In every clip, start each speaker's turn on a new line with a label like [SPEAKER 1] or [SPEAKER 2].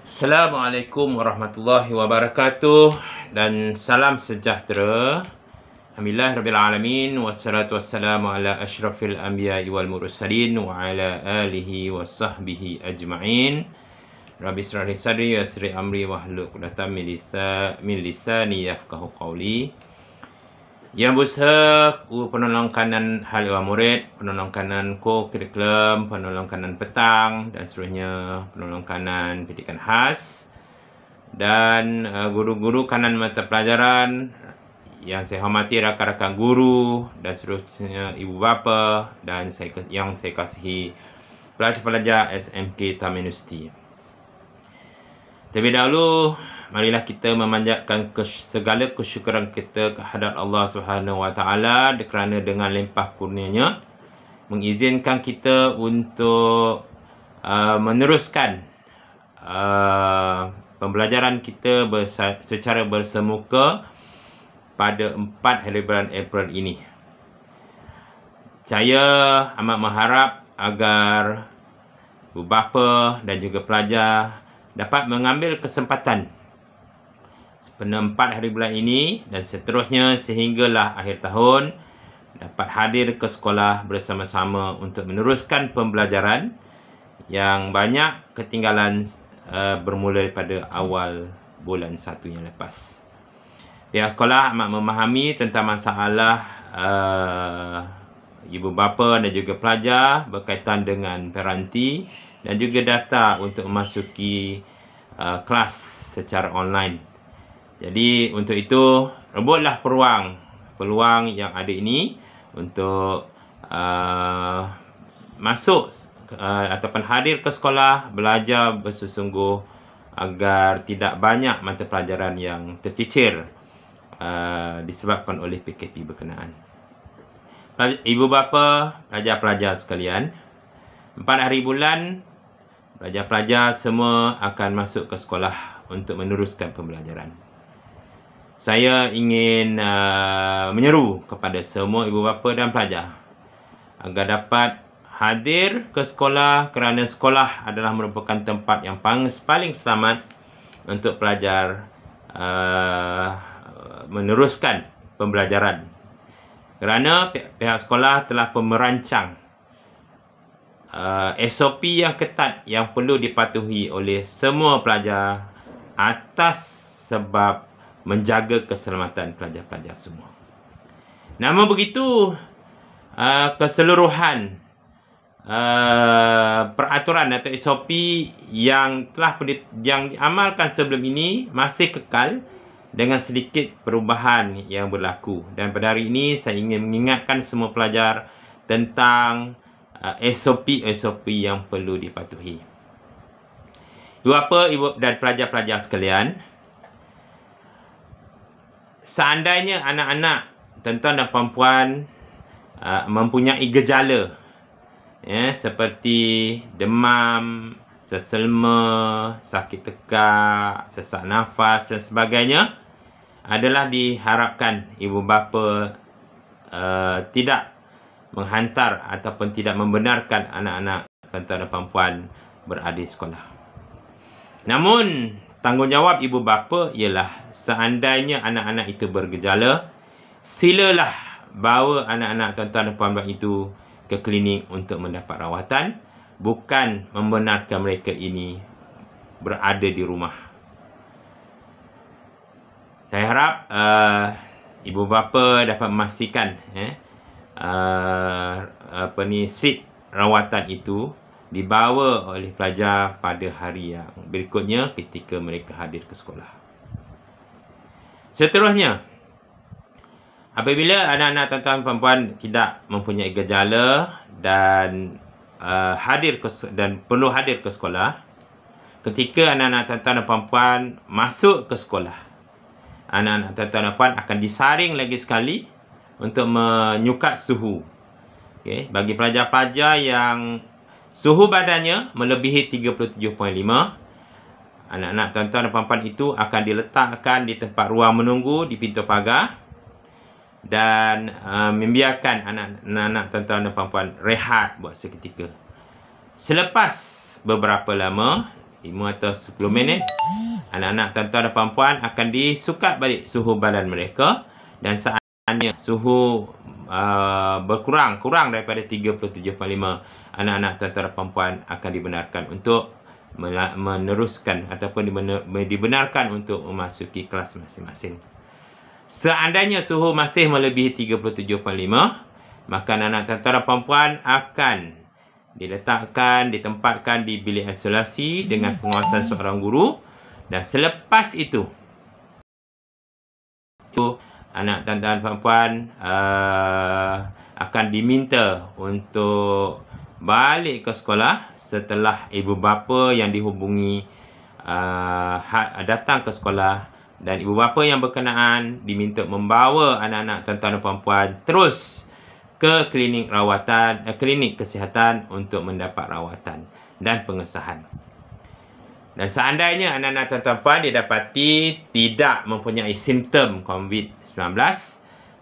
[SPEAKER 1] Assalamualaikum warahmatullahi wabarakatuh dan salam sejahtera. Alhamdulillah rabbil alamin wassalatu wassalamu ala asyrafil anbiya'i wal mursalin wa ala alihi wa sahbihi ajma'in. Rabbi israh li sadri wa yassir amri wahlul 'uqdatam min lisani yafqahu qawli. Yang berusaha penolong kanan hal iwan murid, penolong kanan kurikulum, penolong kanan petang dan seterusnya, penolong kanan pendidikan khas dan guru-guru kanan mata pelajaran yang saya hormati, rakan-rakan guru dan seterusnya, ibu bapa dan yang saya kasihi pelajar-pelajar SMK Taman Universiti. Terlebih dahulu, marilah kita memanjatkan segala kesyukuran kita kehadrat Allah Subhanahu Wa Taala kerana dengan limpah kurnianya mengizinkan kita untuk meneruskan pembelajaran kita secara bersemuka pada 4 hari bulan April ini. Saya amat mengharap agar ibu bapa dan juga pelajar dapat mengambil kesempatan pada 4 hari bulan ini dan seterusnya sehinggalah akhir tahun dapat hadir ke sekolah bersama-sama untuk meneruskan pembelajaran yang banyak ketinggalan bermula daripada awal bulan 1 yang lepas. Pihak sekolah amat memahami tentang masalah ibu bapa dan juga pelajar berkaitan dengan parenting dan juga data untuk memasuki kelas secara online. Jadi untuk itu rebutlah peluang yang ada ini untuk masuk ataupun hadir ke sekolah, belajar bersungguh-sungguh agar tidak banyak mata pelajaran yang tercicir disebabkan oleh PKP berkenaan. Ibu bapa, pelajar-pelajar sekalian, 4 hari bulan pelajar-pelajar semua akan masuk ke sekolah untuk meneruskan pembelajaran. Saya ingin menyeru kepada semua ibu bapa dan pelajar agar dapat hadir ke sekolah kerana sekolah adalah merupakan tempat yang paling selamat untuk pelajar meneruskan pembelajaran. Kerana pihak sekolah telah merancang SOP yang ketat yang perlu dipatuhi oleh semua pelajar atas sebab menjaga keselamatan pelajar-pelajar semua. Namun begitu, keseluruhan peraturan atau SOP yang diamalkan sebelum ini masih kekal dengan sedikit perubahan yang berlaku. Dan pada hari ini saya ingin mengingatkan semua pelajar tentang SOP yang perlu dipatuhi. Ibu bapa, ibu dan pelajar-pelajar sekalian, seandainya anak-anak, tuan-tuan dan puan-puan mempunyai gejala seperti demam, seselma, sakit tekak, sesak nafas dan sebagainya, adalah diharapkan ibu bapa tidak menghantar ataupun tidak membenarkan anak-anak, tuan-tuan dan puan-puan berada di sekolah. Namun tanggungjawab ibu bapa ialah seandainya anak-anak itu bergejala, silalah bawa anak-anak tuan-tuan dan puan-puan itu ke klinik untuk mendapat rawatan, bukan membenarkan mereka ini berada di rumah. Saya harap ibu bapa dapat memastikan seat rawatan itu dibawa oleh pelajar pada hari yang berikutnya ketika mereka hadir ke sekolah. Seterusnya, apabila anak-anak tuan-tuan puan-puan tidak mempunyai gejala dan perlu hadir ke sekolah, ketika anak-anak tuan-tuan dan puan-puan masuk ke sekolah, anak-anak tuan-tuan dan puan akan disaring lagi sekali untuk menyukat suhu. Okay. Bagi pelajar-pelajar yang suhu badannya melebihi 37.5, anak-anak tuan-tuan dan puan-puan itu akan diletakkan di tempat ruang menunggu di pintu pagar dan membiarkan anak-anak tuan-tuan dan puan-puan rehat buat seketika. Selepas beberapa lama, 5 atau 10 minit, anak-anak tuan-tuan dan puan-puan akan disukat balik suhu badan mereka, dan seandainya suhu kurang daripada 37.5, anak-anak tuan-tuan dan puan-puan akan dibenarkan untuk meneruskan ataupun dibenarkan untuk memasuki kelas masing-masing. Seandainya suhu masih melebihi 37.5, maka anak-anak tuan-tuan dan puan-puan akan ditempatkan di bilik isolasi dengan pengawasan seorang guru, dan selepas itu anak tuan-tuan dan puan-puan akan diminta untuk balik ke sekolah setelah ibu bapa yang dihubungi datang ke sekolah, dan ibu bapa yang berkenaan diminta membawa anak-anak tuan-tuan dan puan-puan terus ke klinik kesihatan untuk mendapat rawatan dan pengesahan. Dan seandainya anak-anak tuan-tuan puan didapati tidak mempunyai simptom COVID-19,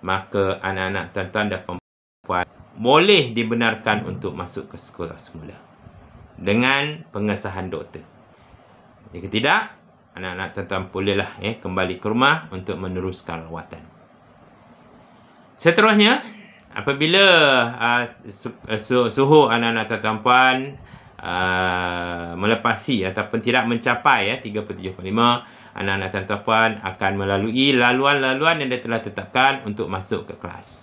[SPEAKER 1] maka anak-anak tuan-tuan dan puan boleh dibenarkan untuk masuk ke sekolah semula dengan pengesahan doktor. Jika tidak, anak-anak tuan-tuan bolehlah kembali ke rumah untuk meneruskan rawatan. Seterusnya, apabila suhu anak-anak tuan-tuan puan melepasi ataupun tidak mencapai 37.5, anak-anak tuan-tuan puan akan melalui laluan-laluan yang telah ditetapkan untuk masuk ke kelas.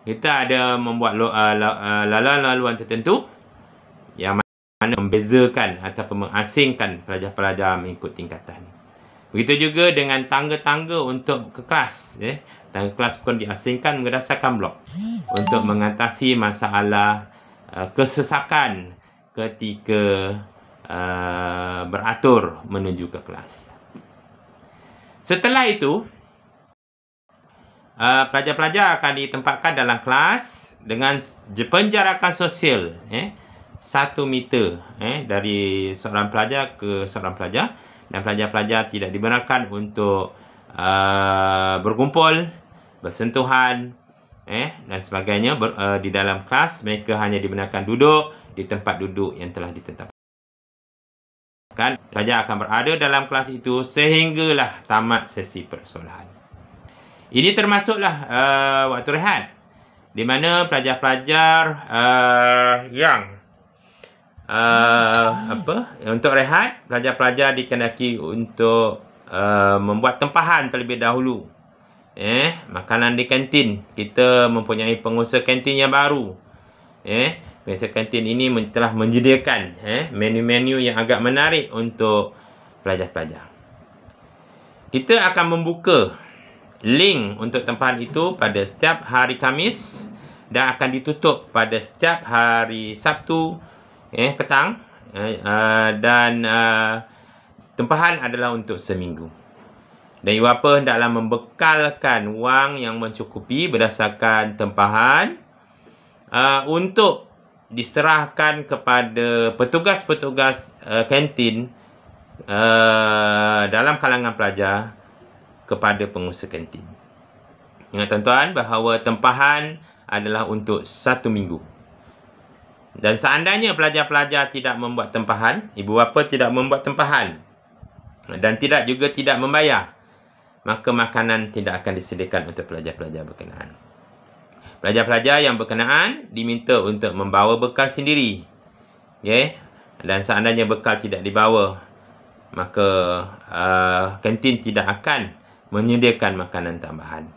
[SPEAKER 1] Kita ada membuat laluan-laluan tertentu yang mana membezakan ataupun mengasingkan pelajar-pelajar mengikut tingkatan. Begitu juga dengan tangga-tangga untuk ke kelas. Tangga kelas pun diasingkan berdasarkan blok untuk mengatasi masalah kesesakan ketika beratur menuju ke kelas. Setelah itu, pelajar-pelajar akan ditempatkan dalam kelas dengan penjarakan sosial 1 meter dari seorang pelajar ke seorang pelajar, dan pelajar-pelajar tidak dibenarkan untuk berkumpul, bersentuhan dan sebagainya di dalam kelas. Mereka hanya dibenarkan duduk di tempat duduk yang telah ditetapkan. Pelajar akan berada dalam kelas itu sehinggalah tamat sesi persoalan. Ini termasuklah waktu rehat, di mana pelajar-pelajar yang untuk rehat, pelajar-pelajar dikehendaki untuk membuat tempahan terlebih dahulu. Makanan di kantin. Kita mempunyai pengusaha kantin yang baru. Pengusaha kantin ini telah menyediakan menu-menu yang agak menarik untuk pelajar-pelajar. Kita akan membuka link untuk tempahan itu pada setiap hari Khamis dan akan ditutup pada setiap hari Sabtu petang, dan tempahan adalah untuk seminggu. Dan ibu bapa hendaklah membekalkan wang yang mencukupi berdasarkan tempahan untuk diserahkan kepada petugas-petugas kantin dalam kalangan pelajar kepada pengusaha kantin. Ingat tuan-tuan bahawa tempahan adalah untuk 1 minggu. Dan seandainya pelajar-pelajar tidak membuat tempahan, ibu bapa tidak membuat tempahan dan tidak membayar, maka makanan tidak akan disediakan untuk pelajar-pelajar berkenaan. Pelajar-pelajar yang berkenaan diminta untuk membawa bekal sendiri. Dan seandainya bekal tidak dibawa, maka kantin tidak akan menyediakan makanan tambahan.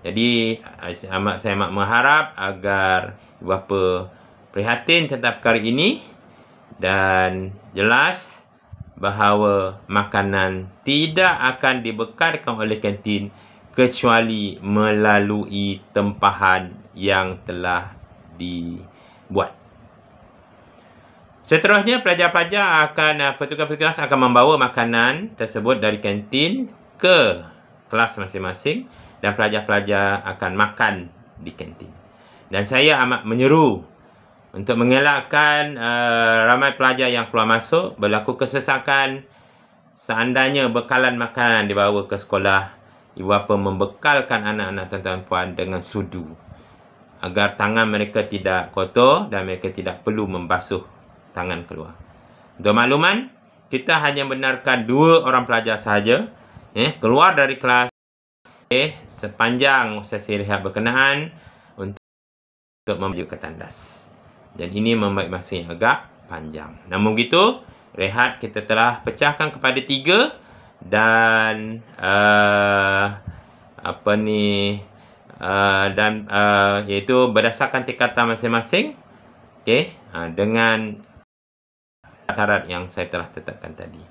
[SPEAKER 1] Jadi saya amat mengharap agar ibu bapa prihatin tentang perkara ini dan jelas bahawa makanan tidak akan dibekalkan oleh kantin kecuali melalui tempahan yang telah dibuat. Seterusnya, pelajar-pelajar petugas-petugas akan membawa makanan tersebut dari kantin ke kelas masing-masing dan pelajar-pelajar akan makan di kantin. Dan saya amat menyeru untuk mengelakkan ramai pelajar yang keluar masuk berlaku kesesakan. Seandainya bekalan makanan dibawa ke sekolah, ibu bapa membekalkan anak-anak tuan-tuan puan dengan sudu agar tangan mereka tidak kotor dan mereka tidak perlu membasuh tangan keluar. Untuk makluman, kita hanya benarkan 2 orang pelajar sahaja keluar dari kelas sepanjang sesi rehat berkenaan untuk menuju ke tandas. Dan ini membuat masa yang agak panjang. Namun begitu, rehat kita telah pecahkan kepada 3 dan iaitu berdasarkan tingkatan masing-masing, dengan syarat yang saya telah tetapkan tadi.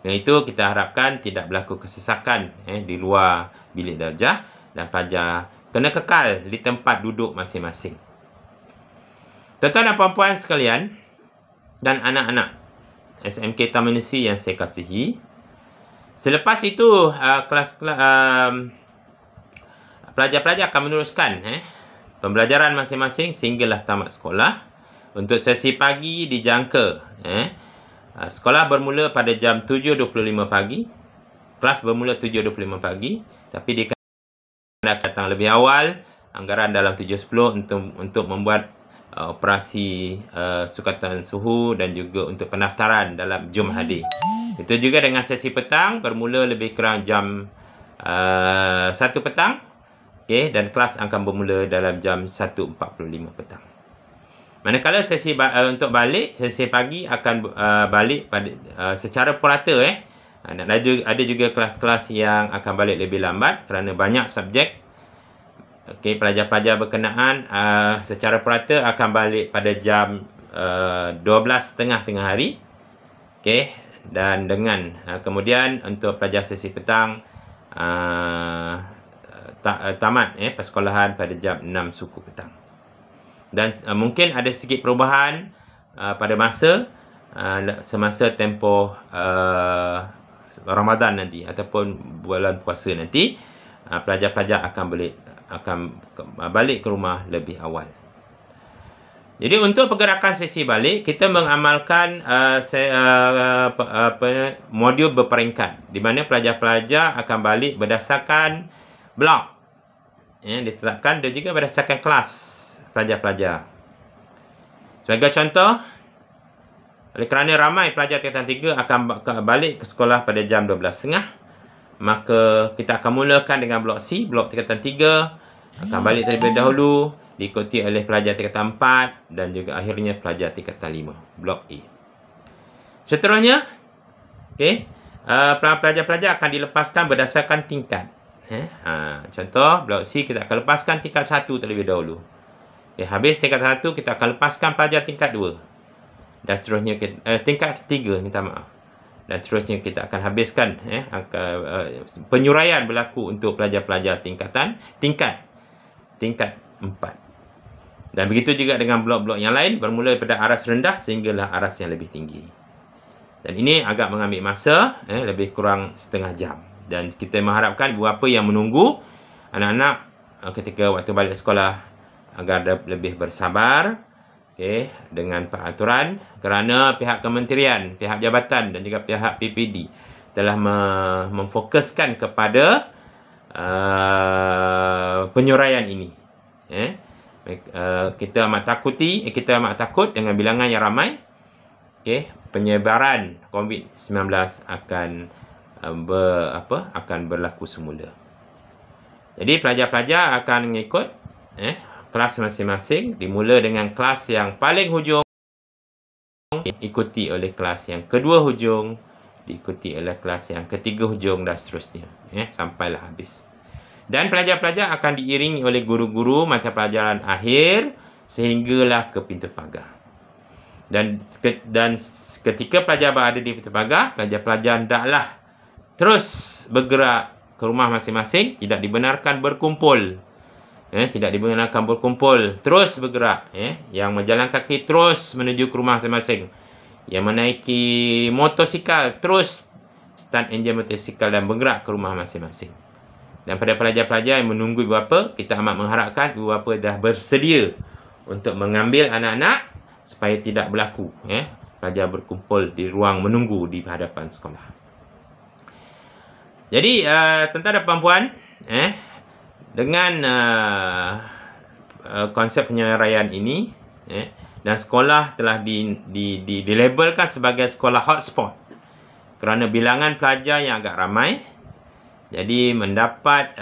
[SPEAKER 1] Dan itu kita harapkan tidak berlaku kesesakan di luar bilik darjah dan pelajar kena kekal di tempat duduk masing-masing. Tuan-tuan dan puan-puan sekalian dan anak-anak SMK Taman Negeri yang saya kasihi, selepas itu pelajar-pelajar akan meneruskan pembelajaran masing-masing sehinggalah tamat sekolah. Untuk sesi pagi dijangka sekolah bermula pada jam 7.25 pagi. Kelas bermula 7.25 pagi, tapi dia datang lebih awal, anggaran dalam 7.10 untuk membuat operasi sukatan suhu dan juga untuk pendaftaran dalam jum hadir. Itu juga dengan sesi petang bermula lebih kurang jam 1 petang, dan kelas akan bermula dalam jam 1.45 petang. Manakala sesi untuk balik, sesi pagi akan balik pada secara purata. Ada juga kelas-kelas yang akan balik lebih lambat kerana banyak subjek. Pelajar-pelajar berkenaan secara purata akan balik pada jam 12.30 tengah hari. Dan dengan kemudian untuk pelajar sesi petang tamat persekolahan pada jam 6 suku petang. Dan mungkin ada sedikit perubahan pada semasa tempoh Ramadan nanti ataupun bulan puasa nanti, pelajar-pelajar akan balik ke rumah lebih awal. Jadi untuk pergerakan sesi balik, kita mengamalkan modul berperingkat, di mana pelajar-pelajar akan balik berdasarkan blok, ditetapkan, dan juga berdasarkan kelas pelajar-pelajar. Sebagai contoh, oleh kerana ramai pelajar tingkatan 3 akan balik ke sekolah pada jam 12.30, maka kita akan mulakan dengan blok C. Blok tingkatan 3 akan balik terlebih dahulu, diikuti oleh pelajar tingkatan 4 dan juga akhirnya pelajar tingkatan 5, blok A. Seterusnya, pelajar-pelajar akan dilepaskan berdasarkan tingkat. Contoh, blok C kita akan lepaskan tingkat 1 terlebih dahulu. Habis tingkat 1, kita akan lepaskan pelajar tingkat 2. Dan seterusnya, tingkat 3, minta maaf. Dan seterusnya kita akan habiskan penyuraian berlaku untuk pelajar-pelajar tingkat 4. Dan begitu juga dengan blok-blok yang lain, bermula pada aras rendah sehinggalah aras yang lebih tinggi. Dan ini agak mengambil masa, lebih kurang setengah jam. Dan kita mengharapkan ibu bapa yang menunggu anak-anak ketika waktu balik sekolah agar lebih bersabar dengan peraturan, kerana pihak kementerian, pihak jabatan dan juga pihak PPD telah memfokuskan kepada penyuraian ini. Kita amat takut dengan bilangan yang ramai. Penyebaran COVID-19 akan berlaku semula. Jadi pelajar-pelajar akan mengikut kelas masing-masing, dimula dengan kelas yang paling hujung, diikuti oleh kelas yang kedua hujung, diikuti oleh kelas yang ketiga hujung dan seterusnya, sampailah habis. Dan pelajar-pelajar akan diiringi oleh guru-guru mata pelajaran akhir sehinggalah ke pintu pagar. Dan ketika pelajar berada di pintu pagar, pelajar-pelajar hendaklah terus bergerak ke rumah masing-masing, tidak dibenarkan berkumpul. Tidak dibenarkan berkumpul, terus bergerak. Yang berjalan kaki terus menuju ke rumah masing-masing. Yang menaiki motosikal terus start enjin motosikal dan bergerak ke rumah masing-masing. Dan pada pelajar-pelajar yang menunggu ibu bapa, kita amat mengharapkan ibu bapa dah bersedia untuk mengambil anak-anak supaya tidak berlaku pelajar berkumpul di ruang menunggu di hadapan sekolah. Jadi tuan-tuan dan puan-puan, dengan konsep penyuraian ini, dan sekolah telah dilabelkan sebagai sekolah hotspot kerana bilangan pelajar yang agak ramai. Jadi mendapat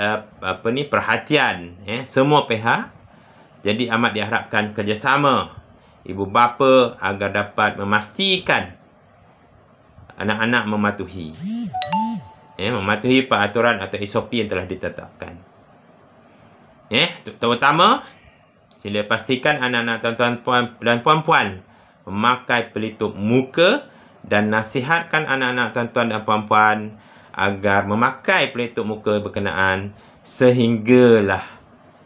[SPEAKER 1] perhatian semua pihak. Jadi amat diharapkan kerjasama ibu bapa agar dapat memastikan anak-anak mematuhi peraturan atau SOP yang telah ditetapkan. Terutama sila pastikan anak-anak tuan-tuan dan puan-puan memakai pelitup muka dan nasihatkan anak-anak tuan-tuan dan puan-puan agar memakai pelitup muka berkenaan sehinggalah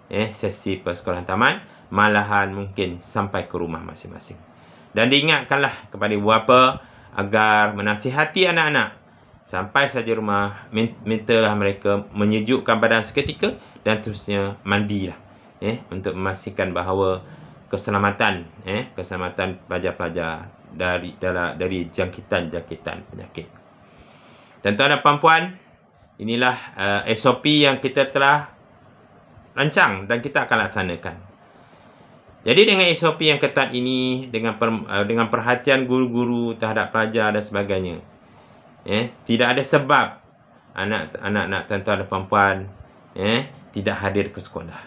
[SPEAKER 1] sesi persekolahan tamat, malahan mungkin sampai ke rumah masing-masing. Dan diingatkanlah kepada ibu bapa agar menasihati anak-anak sampai saja rumah, mintalah mereka menyejukkan badan seketika dan terusnya mandilah untuk memastikan bahawa keselamatan pelajar-pelajar dari jangkitan penyakit. Tuan-tuan dan puan-puan, inilah SOP yang kita telah rancang dan kita akan laksanakan. Jadi dengan SOP yang ketat ini, dengan perhatian guru-guru terhadap pelajar dan sebagainya, tidak ada sebab anak-anak tuan-tuan dan puan-puan tidak hadir ke sekolah,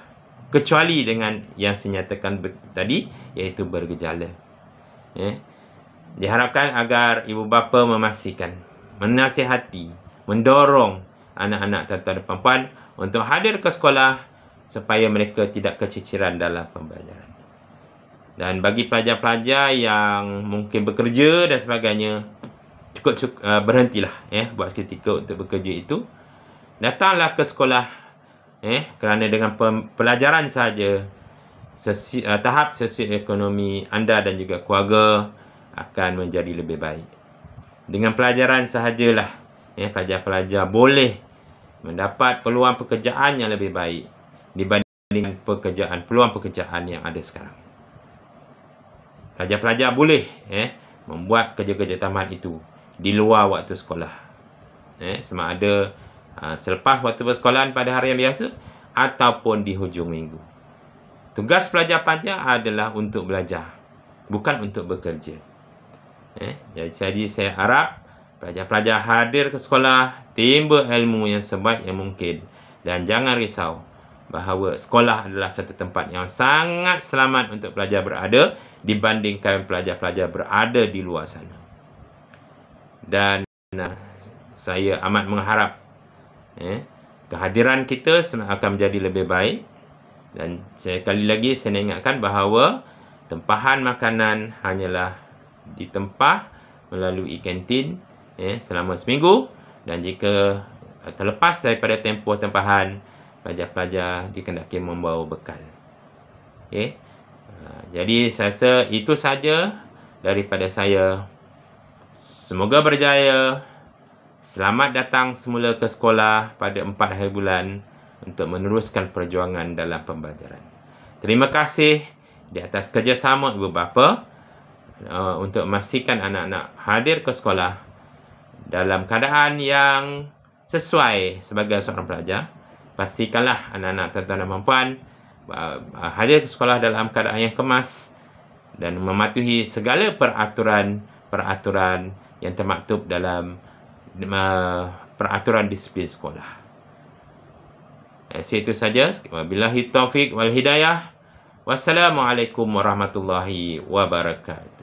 [SPEAKER 1] kecuali dengan yang saya nyatakan tadi, iaitu bergejala. Diharapkan agar ibu bapa memastikan, menasihati, mendorong anak-anak tuan-tuan dan puan-puan untuk hadir ke sekolah supaya mereka tidak keciciran dalam pembelajaran. Dan bagi pelajar-pelajar yang mungkin bekerja dan sebagainya, cukup berhentilah buat seketika untuk bekerja itu. Datanglah ke sekolah kerana dengan pelajaran saja tahap sosioekonomi anda dan juga keluarga akan menjadi lebih baik. Dengan pelajaran sahajalah pelajar-pelajar boleh mendapat peluang pekerjaan yang lebih baik dibanding peluang pekerjaan yang ada sekarang. Pelajar-pelajar boleh membuat kerja-kerja taman itu di luar waktu sekolah. Sama ada selepas waktu bersekolahan pada hari yang biasa ataupun di hujung minggu. Tugas pelajar-pelajar adalah untuk belajar, bukan untuk bekerja. Jadi saya harap pelajar-pelajar hadir ke sekolah, timba ilmu yang sebaik yang mungkin, dan jangan risau bahawa sekolah adalah satu tempat yang sangat selamat untuk pelajar berada dibandingkan pelajar-pelajar berada di luar sana. Dan saya amat mengharap kehadiran kita akan menjadi lebih baik. Dan sekali lagi saya ingatkan bahawa tempahan makanan hanyalah ditempah melalui kantin selama seminggu, dan jika terlepas daripada tempoh tempahan, pelajar-pelajar dikendaki membawa bekal. Jadi saya rasa itu saja daripada saya. Semoga berjaya. Selamat datang semula ke sekolah pada 4 hari bulan untuk meneruskan perjuangan dalam pembelajaran. Terima kasih di atas kerjasama ibu bapa untuk memastikan anak-anak hadir ke sekolah dalam keadaan yang sesuai sebagai seorang pelajar. Pastikanlah anak-anak tuan-tuan dan puan hadir ke sekolah dalam keadaan yang kemas dan mematuhi segala peraturan yang termaktub dalam peraturan disiplin sekolah. Itu saja. Wabillahi taufiq wal hidayah. Wassalamualaikum warahmatullahi wabarakatuh.